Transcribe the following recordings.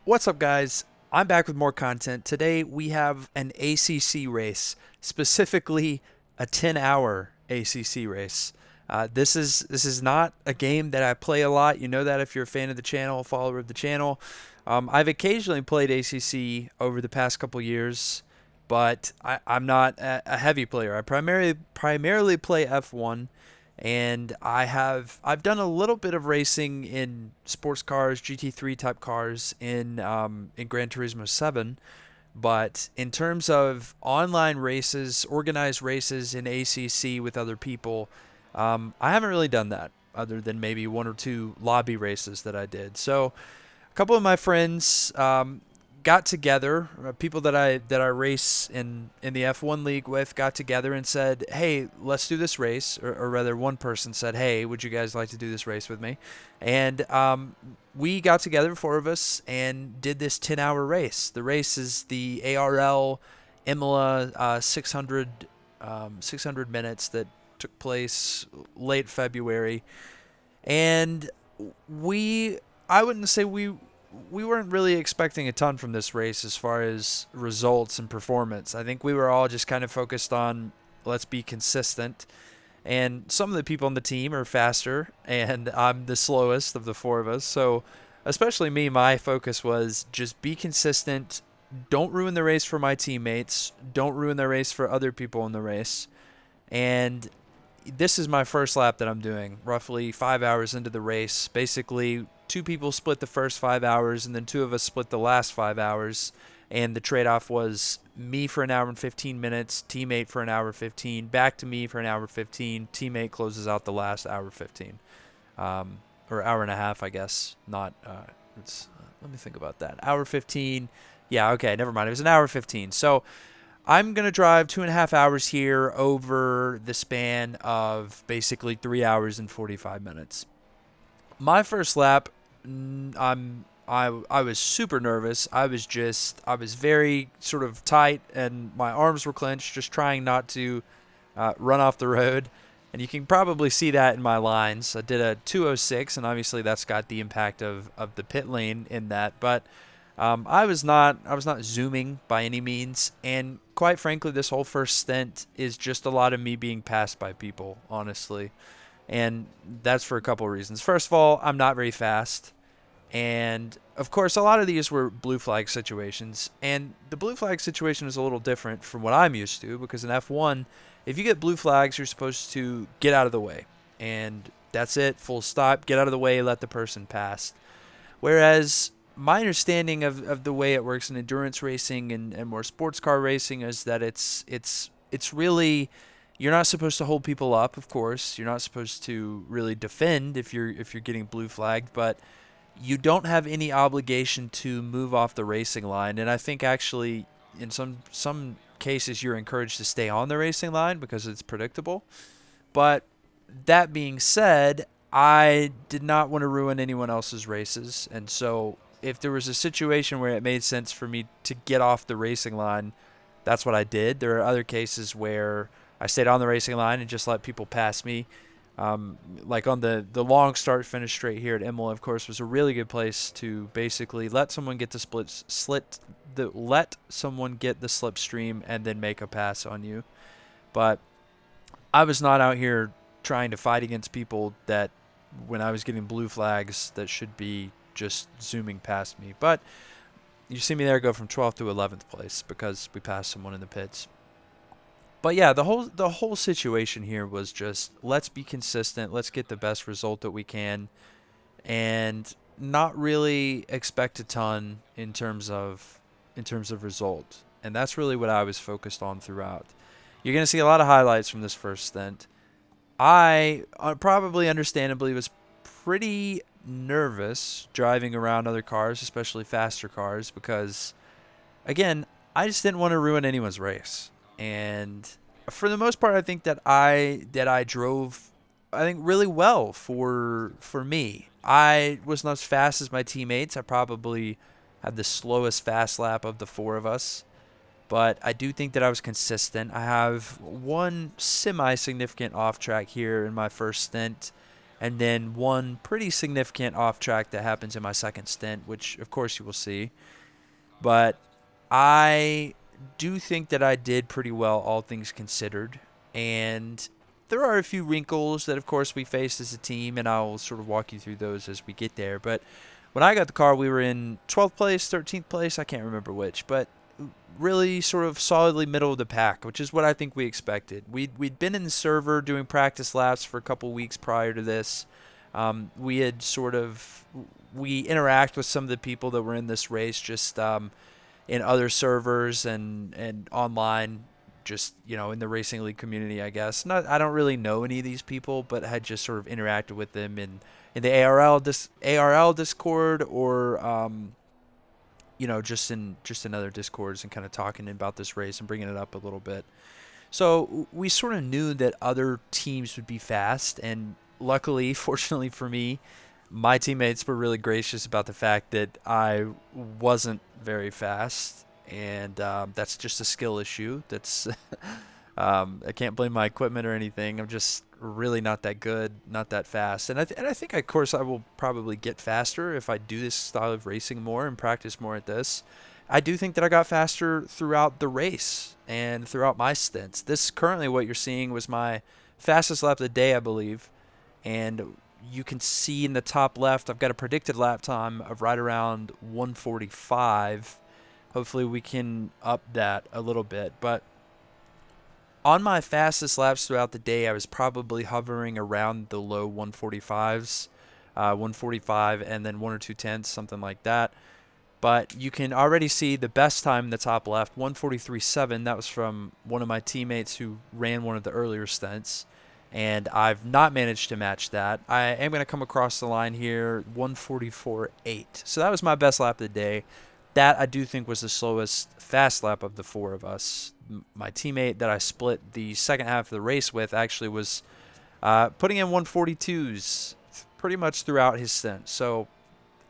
What's up, guys? I'm back with more content. Today we have an ACC race, specifically a 10-hour ACC race. This is not a game that I play a lot. You know that if you're a fan of the channel, a follower of the channel. I've occasionally played ACC over the past couple years, but I'm not a heavy player. I primarily play F1, and I've done a little bit of racing in sports cars, GT3 type cars in Gran Turismo 7, but in terms of online races, organized races in ACC with other people, I haven't really done that other than maybe one or two lobby races that I did. So a couple of my friends got together, people that I race in the F1 league with, got together and said, "Hey, let's do this race." Or rather, one person said, "Hey, would you guys like to do this race with me?" And we got together, four of us, and did this 10-hour race. The race is the ARL Imola 600 minutes that took place late February, and we I wouldn't say we weren't really expecting a ton from this race as far as results and performance. I think we were all just kind of focused on let's be consistent. And some of the people on the team are faster, and I'm the slowest of the four of us. So, especially me, my focus was just be consistent. Don't ruin the race for my teammates. Don't ruin the race for other people in the race. And this is my first lap that I'm doing, roughly 5 hours into the race. Basically, two people split the first 5 hours, and then two of us split the last 5 hours. And the trade off was me for an hour and 15 minutes, teammate for an hour 15, back to me for an hour 15, teammate closes out the last hour 15. Or hour and a half, I guess. Not, let me think about that. Hour 15. Yeah, okay, never mind. It was an hour 15. So I'm going to drive 2.5 hours here over the span of basically 3 hours and 45 minutes. My first lap, I was super nervous. I was very sort of tight, and my arms were clenched, just trying not to run off the road. And you can probably see that in my lines. I did a 206, and obviously that's got the impact of the pit lane in that. But I was not zooming by any means, and quite frankly, this whole first stint is just a lot of me being passed by people, honestly, and that's for a couple of reasons. First of all, I'm not very fast, and of course, a lot of these were blue flag situations, and the blue flag situation is a little different from what I'm used to because in F1, if you get blue flags, you're supposed to get out of the way, and that's it, full stop, get out of the way, let the person pass. Whereas my understanding of the way it works in endurance racing and more sports car racing is that it's really you're not supposed to hold people up, of course. You're not supposed to really defend if you're getting blue flagged, but you don't have any obligation to move off the racing line. And I think actually in some cases you're encouraged to stay on the racing line because it's predictable. But that being said, I did not want to ruin anyone else's races, and so if there was a situation where it made sense for me to get off the racing line, that's what I did. There are other cases where I stayed on the racing line and just let people pass me. Like on the long start finish straight here at Imola, of course, was a really good place to basically let someone get the let someone get the slipstream and then make a pass on you. But I was not out here trying to fight against people that when I was getting blue flags that should be just zooming past me. But you see me there go from 12th to 11th place because we passed someone in the pits. But yeah, the whole situation here was just let's be consistent, let's get the best result that we can, and not really expect a ton in terms of result. And that's really what I was focused on throughout. You're going to see a lot of highlights from this first stint. I probably understandably was pretty nervous driving around other cars, especially faster cars, because again, I just didn't want to ruin anyone's race. And for the most part, I think that I drove, I think really well for me. I was not as fast as my teammates. I probably had the slowest fast lap of the four of us, but I do think that I was consistent. I have one semi-significant off track here in my first stint, and then one pretty significant off track that happens in my second stint, which of course you will see. But I do think that I did pretty well, all things considered. And there are a few wrinkles that, of course, we faced as a team, and I'll sort of walk you through those as we get there. But when I got the car, we were in 12th place, 13th place, I can't remember which, but really sort of solidly middle of the pack, which is what I think we expected. We'd been in the server doing practice laps for a couple weeks prior to this. We had sort of we interact with some of the people that were in this race just in other servers and online, just in the racing league community, I guess. Not I don't really know any of these people, but I had just sort of interacted with them in the ARL Discord, or just in other discords, and kind of talking about this race and bringing it up a little bit. So we sort of knew that other teams would be fast, and luckily, fortunately for me, my teammates were really gracious about the fact that I wasn't very fast, and that's just a skill issue. That's I can't blame my equipment or anything. I'm just really not that good, not that fast, and I think, of course, I will probably get faster if I do this style of racing more and practice more at this. I do think that I got faster throughout the race and throughout my stints. This currently what you're seeing was my fastest lap of the day, I believe, and you can see in the top left, I've got a predicted lap time of right around 145. Hopefully, we can up that a little bit. But on my fastest laps throughout the day, I was probably hovering around the low 145s, 145 and then 1 or 2 tenths, something like that. But you can already see the best time in the top left, 143.7. That was from one of my teammates who ran one of the earlier stunts, and I've not managed to match that. I am going to come across the line here, 144.8. So that was my best lap of the day. That I do think was the slowest fast lap of the four of us. My teammate that I split the second half of the race with actually was putting in 142s pretty much throughout his stint. So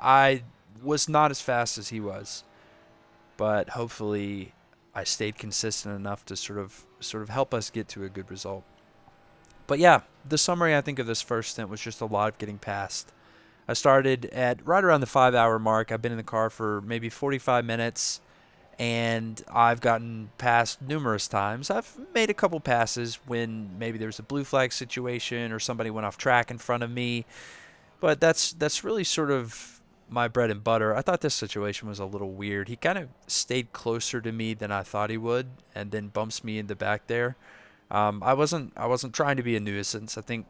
I was not as fast as he was, but hopefully I stayed consistent enough to sort of help us get to a good result. But yeah, the summary I think of this first stint was just a lot of getting past. I started at right around the 5 hour mark. I've been in the car for maybe 45 minutes, and I've gotten past numerous times. I've made a couple passes when maybe there was a blue flag situation or somebody went off track in front of me, but that's really sort of my bread and butter. I thought this situation was a little weird. He kind of stayed closer to me than I thought he would, and then bumps me in the back there. I wasn't trying to be a nuisance. I think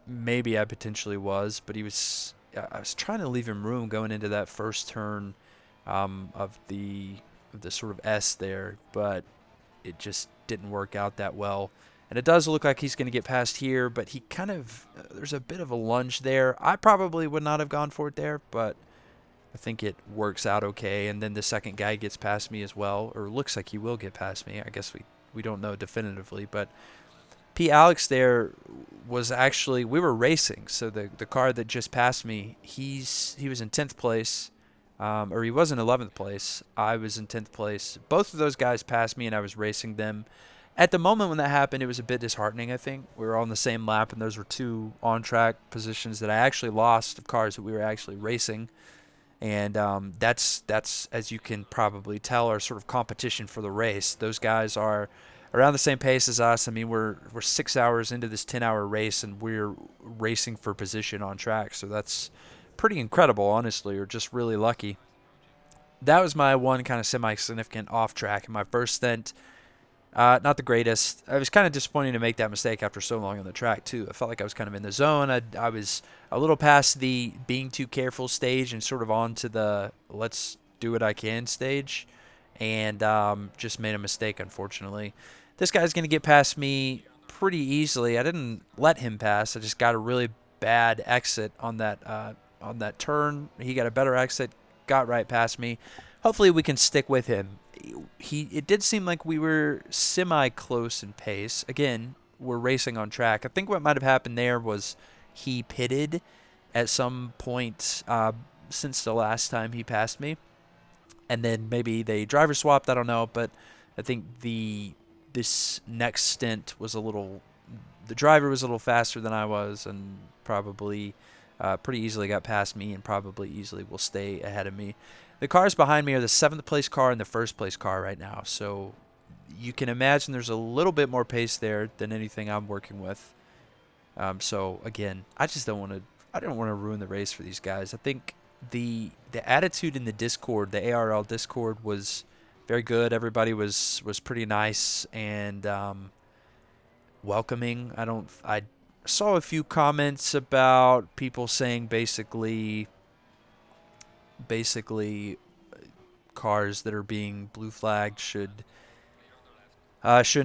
maybe I potentially was, but he was. I was trying to leave him room going into that first turn of the sort of S there, but it just didn't work out that well. And it does look like he's going to get past here, but he kind of there's a bit of a lunge there. I probably would not have gone for it there, but I think it works out okay. And then the second guy gets past me as well, or looks like he will get past me. I guess we don't know definitively, but P. Alex there was actually we were racing, so the car that just passed me, he was in 10th place, or he was in 11th place. I was in 10th place. Both of those guys passed me, and I was racing them. At the moment when that happened, it was a bit disheartening. I think we were all on the same lap, and those were two on-track positions that I actually lost of cars that we were actually racing. And that's as you can probably tell, our sort of competition for the race. Those guys are around the same pace as us. I mean, we're 6 hours into this 10 hour race, and we're racing for position on track. So that's pretty incredible, honestly, or just really lucky. That was my one kind of semi-significant off track in my first stint. Not the greatest. I was kind of disappointed to make that mistake after so long on the track, too. I felt like I was kind of in the zone. I was a little past the being too careful stage and sort of on to the let's do what I can stage, and just made a mistake, unfortunately. This guy's going to get past me pretty easily. I didn't let him pass. I just got a really bad exit on that turn. He got a better exit, got right past me. Hopefully we can stick with him. It did seem like we were semi close in pace. Again, we're racing on track. I think what might have happened there was he pitted at some point since the last time he passed me, and then maybe they driver swapped. I don't know, but I think this next stint was a little the driver was a little faster than I was, and probably pretty easily got past me, and probably easily will stay ahead of me. The cars behind me are the seventh place car and the first place car right now, so you can imagine there's a little bit more pace there than anything I'm working with. So again, I just don't want to. I don't want to ruin the race for these guys. I think the attitude in the Discord, the ARL Discord, was very good. Everybody was pretty nice and welcoming. I saw a few comments about people saying basically cars that are being blue flagged should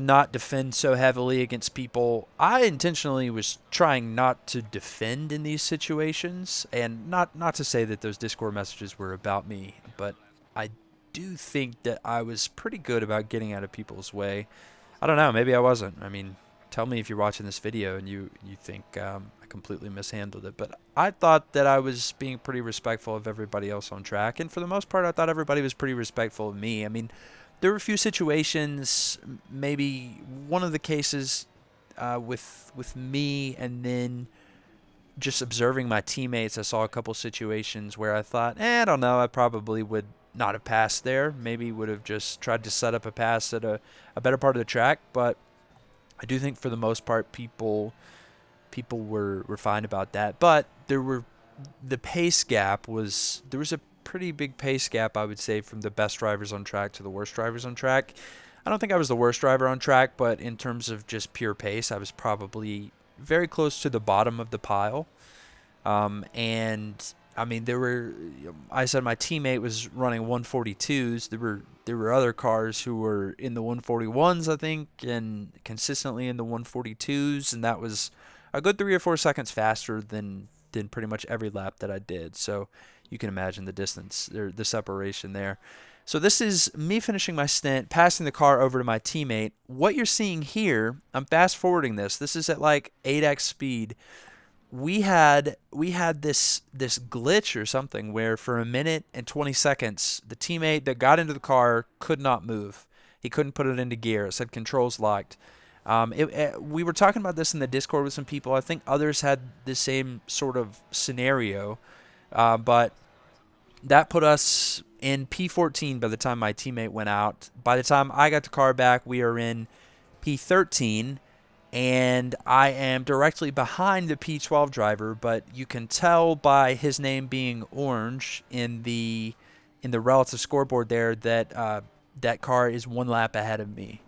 not defend so heavily against people. I intentionally was trying not to defend in these situations, and not to say that those Discord messages were about me, but I do think that I was pretty good about getting out of people's way. I don't know, maybe I wasn't. I mean, tell me if you're watching this video and you think I completely mishandled it, but I thought that I was being pretty respectful of everybody else on track, and for the most part, I thought everybody was pretty respectful of me. I mean, there were a few situations, maybe one of the cases with me, and then just observing my teammates, I saw a couple situations where I thought, I don't know, I probably would not have passed there. Maybe would have just tried to set up a pass at a better part of the track. But I do think for the most part, people were fine about that. But the pace gap there was a pretty big pace gap, I would say, from the best drivers on track to the worst drivers on track. I don't think I was the worst driver on track, but in terms of just pure pace, I was probably very close to the bottom of the pile. And I mean, I said my teammate was running 142s. There were other cars who were in the 141s, I think, and consistently in the 142s, and that was a good 3 or 4 seconds faster than pretty much every lap that I did. So you can imagine the distance, the separation there. So this is me finishing my stint, passing the car over to my teammate. What you're seeing here, I'm fast forwarding this. This is at like 8x speed. We had this glitch or something where for a minute and 20 seconds, the teammate that got into the car could not move. He couldn't put it into gear. It said controls locked. We were talking about this in the Discord with some people. I think others had the same sort of scenario, but that put us in P14 by the time my teammate went out. By the time I got the car back, we are in P13, and I am directly behind the P12 driver, but you can tell by his name being orange in the relative scoreboard there that that car is one lap ahead of me.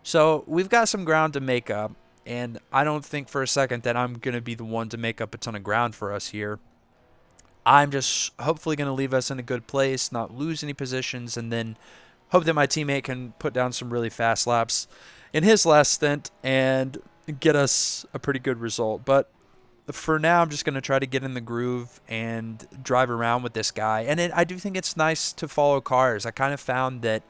So we've got some ground to make up, and I don't think for a second that I'm going to be the one to make up a ton of ground for us here. I'm just hopefully going to leave us in a good place, not lose any positions, and then hope that my teammate can put down some really fast laps in his last stint and get us a pretty good result. But for now, I'm just going to try to get in the groove and drive around with this guy. And I do think it's nice to follow cars. I kind of found that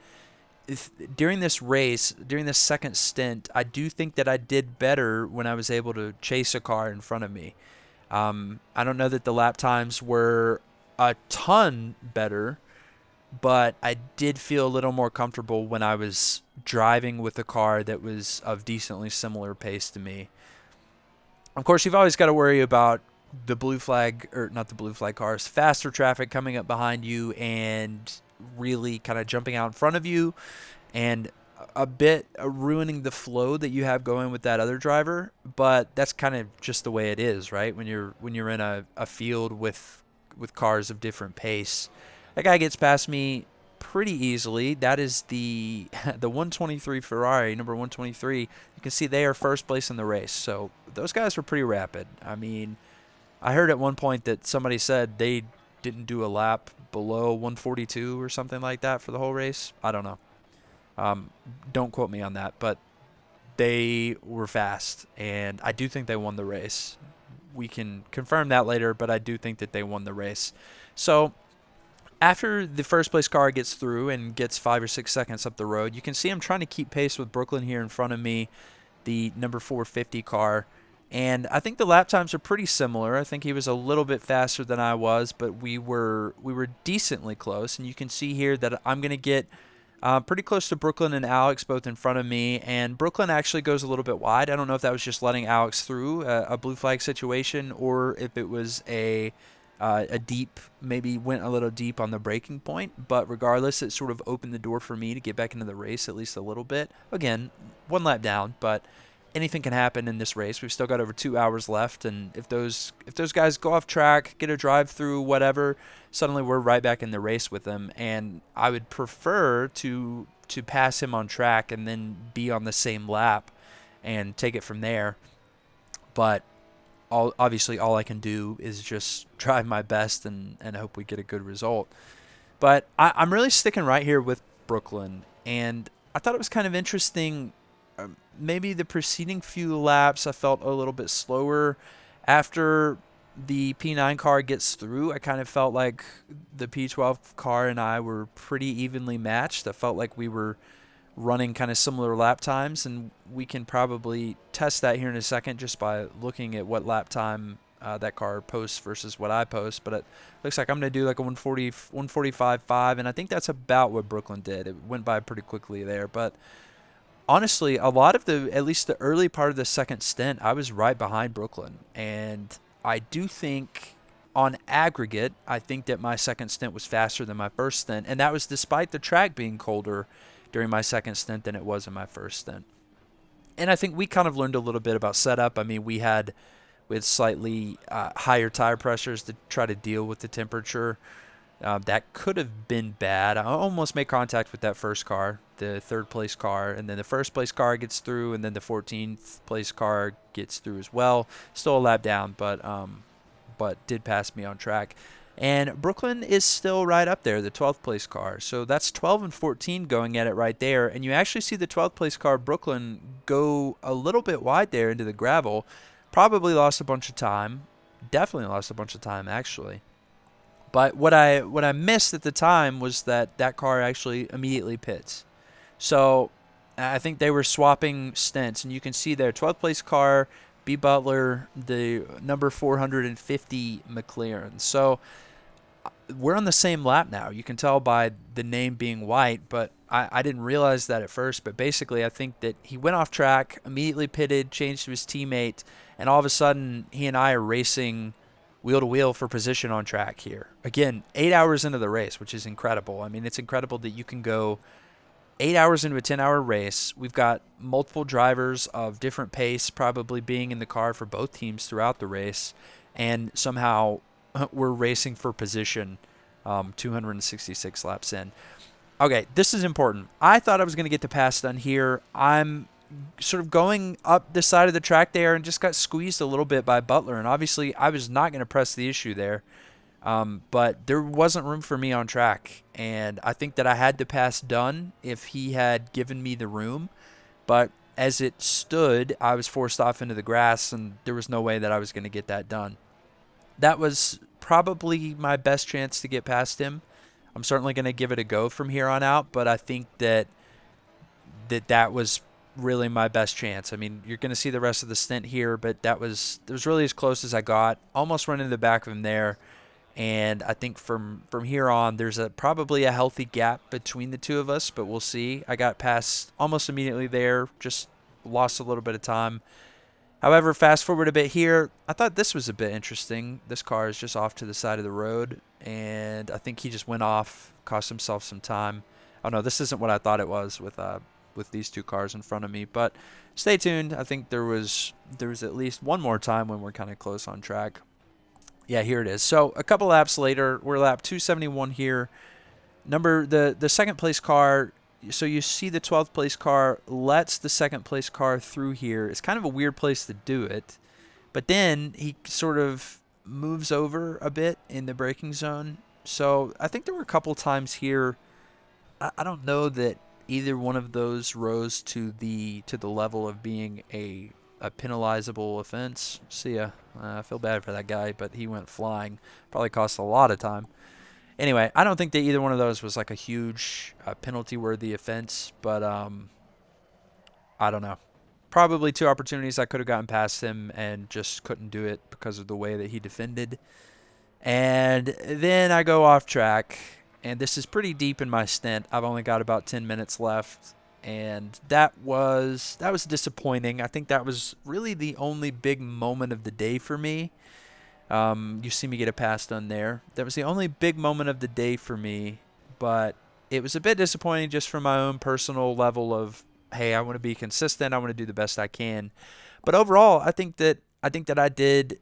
during this race, during this second stint, I do think that I did better when I was able to chase a car in front of me. I don't know that the lap times were a ton better, but I did feel a little more comfortable when I was driving with a car that was of decently similar pace to me. Of course, you've always got to worry about the blue flag, or not the blue flag cars, faster traffic coming up behind you and really kind of jumping out in front of you, and a bit ruining the flow that you have going with that other driver. But that's kind of just the way it is, right? When you're in a field with cars of different pace. That guy gets past me pretty easily. That is the 123 Ferrari, number 123. You can see they are first place in the race. So those guys were pretty rapid. I mean, I heard at one point that somebody said they didn't do a lap below 142 or something like that for the whole race. I don't know. Don't quote me on that, but they were fast, and I do think they won the race. We can confirm that later, but I do think that they won the race. So after the first place car gets through and gets 5 or 6 seconds up the road, you can see I'm trying to keep pace with Brooklyn here in front of me, the number 450 car. And I think the lap times are pretty similar. I think he was a little bit faster than I was, but we were decently close. And you can see here that I'm going to get Pretty close to Brooklyn and Alex, both in front of me. And Brooklyn actually goes a little bit wide. I don't know if that was just letting Alex through a blue flag situation, or if it was a deep, maybe went a little deep on the breaking point. But regardless, it sort of opened the door for me to get back into the race at least a little bit. Again, one lap down, but anything can happen in this race. We've still got over 2 hours left, and if those guys go off track, get a drive through, whatever, suddenly we're right back in the race with them. And I would prefer to pass him on track and then be on the same lap and take it from there. But obviously all I can do is just try my best and hope we get a good result. But I'm really sticking right here with Brooklyn, and I thought it was kind of interesting. Maybe the preceding few laps I felt a little bit slower. After the P9 car gets through, I kind of felt like the P12 car and I were pretty evenly matched. I felt like we were running kind of similar lap times, and we can probably test that here in a second just by looking at what lap time that car posts versus what I post. But it looks like I'm going to do like a 140, 145.5, and I think that's about what Brooklyn did. It went by pretty quickly there, but honestly, a lot of at least the early part of the second stint, I was right behind Brooklyn. And I do think, on aggregate, I think that my second stint was faster than my first stint. And that was despite the track being colder during my second stint than it was in my first stint. And I think we kind of learned a little bit about setup. I mean, we had with slightly higher tire pressures to try to deal with the temperature. That could have been bad. I almost made contact with that first car, the third place car, and then the first place car gets through, and then the 14th place car gets through as well. Still a lap down, but did pass me on track. And Brooklyn is still right up there, the 12th place car. So that's 12 and 14 going at it right there. And you actually see the 12th place car, Brooklyn, go a little bit wide there into the gravel. Probably lost a bunch of time. Definitely lost a bunch of time, actually. But what I missed at the time was that car actually immediately pits. So I think they were swapping stints, and you can see there, 12th place car, B. Butler, the number 450 McLaren. So we're on the same lap now. You can tell by the name being white, but I didn't realize that at first. But basically, I think that he went off track, immediately pitted, changed to his teammate, and all of a sudden, he and I are racing wheel to wheel for position on track here. Again, 8 hours into the race, which is incredible. I mean, it's incredible that you can go 8 hours into a 10-hour race. We've got multiple drivers of different pace probably being in the car for both teams throughout the race, and somehow we're racing for position 266 laps in. Okay, this is important. I thought I was going to get the pass done here. I'm sort of going up the side of the track there and just got squeezed a little bit by Butler. And obviously, I was not going to press the issue there. But there wasn't room for me on track. And I think that I had the pass done if he had given me the room. But as it stood, I was forced off into the grass, and there was no way that I was going to get that done. That was probably my best chance to get past him. I'm certainly going to give it a go from here on out, but I think that was really my best chance. I mean, you're going to see the rest of the stint here, but that was really as close as I got. Almost running the back of him there, and I think from here on, there's probably a healthy gap between the two of us, but we'll see. I got past almost immediately there, just lost a little bit of time. However, fast forward a bit here, I thought this was a bit interesting. This car is just off to the side of the road, and I think he just went off, cost himself some time. Oh no, this isn't what I thought it was with these two cars in front of me, but stay tuned. I think there was at least one more time when we're kind of close on track. Yeah, here it is. So a couple laps later, we're lap 271 here. The second place car. So you see the 12th place car lets the second place car through here. It's kind of a weird place to do it. But then he sort of moves over a bit in the braking zone. So I think there were a couple times here. I don't know that either one of those rose to the level of being a penalizable offense. See ya. I feel bad for that guy, but he went flying. Probably cost a lot of time. Anyway, I don't think that either one of those was like a huge penalty-worthy offense, but I don't know. Probably two opportunities I could have gotten past him and just couldn't do it because of the way that he defended. And then I go off track, and this is pretty deep in my stint. I've only got about 10 minutes left, and that was disappointing. I think that was really the only big moment of the day for me. You see me get a pass done there. That was the only big moment of the day for me, but it was a bit disappointing just from my own personal level of, hey, I want to be consistent. I want to do the best I can. But overall, I think that I did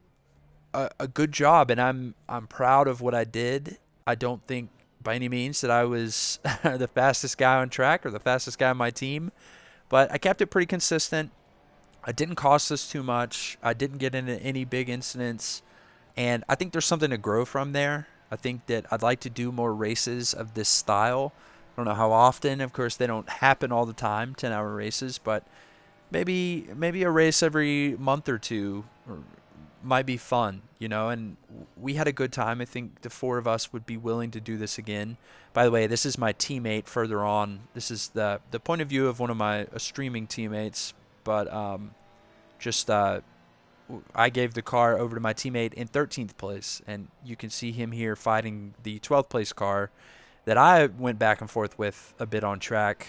a good job, and I'm proud of what I did. I don't think by any means that I was the fastest guy on track or the fastest guy on my team, but I kept it pretty consistent. I didn't cost us too much. I didn't get into any big incidents, and I think there's something to grow from there. I think that I'd like to do more races of this style. I don't know how often. Of course, they don't happen all the time, 10-hour races, but maybe a race every month or two might be fun, and we had a good time. I think the four of us would be willing to do this again. By the way, this is my teammate further on. This is the point of view of one of my streaming teammates, but just I gave the car over to my teammate in 13th place, and you can see him here fighting the 12th place car that I went back and forth with a bit on track,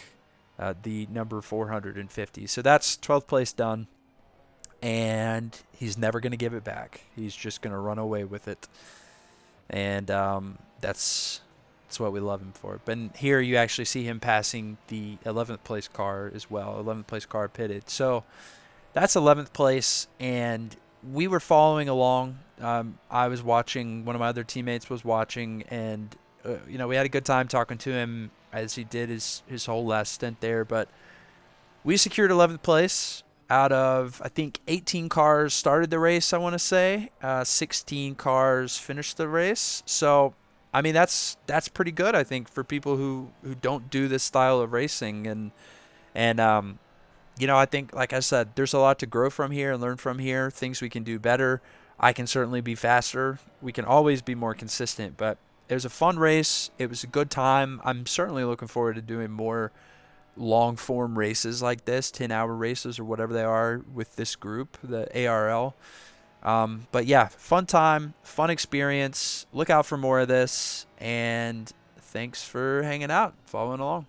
the number 450. So that's 12th place done, and he's never going to give it back. He's just going to run away with it, and that's what we love him for. But here you actually see him passing the 11th place car as well. 11th place car pitted. So that's 11th place, and we were following along. I was watching. One of my other teammates was watching, and we had a good time talking to him as he did his whole last stint there. But we secured 11th place out of, I think, 18 cars started the race. I want to say 16 cars finished the race. So I mean that's pretty good, I think, for people who don't do this style of racing. And I think, like I said, there's a lot to grow from here and learn from here, things we can do better. I can certainly be faster. We can always be more consistent, but it was a fun race. It was a good time. I'm certainly looking forward to doing more long form races like this, 10-hour races or whatever they are with this group, the ARL. But yeah, fun time, fun experience. Look out for more of this, and thanks for hanging out, following along.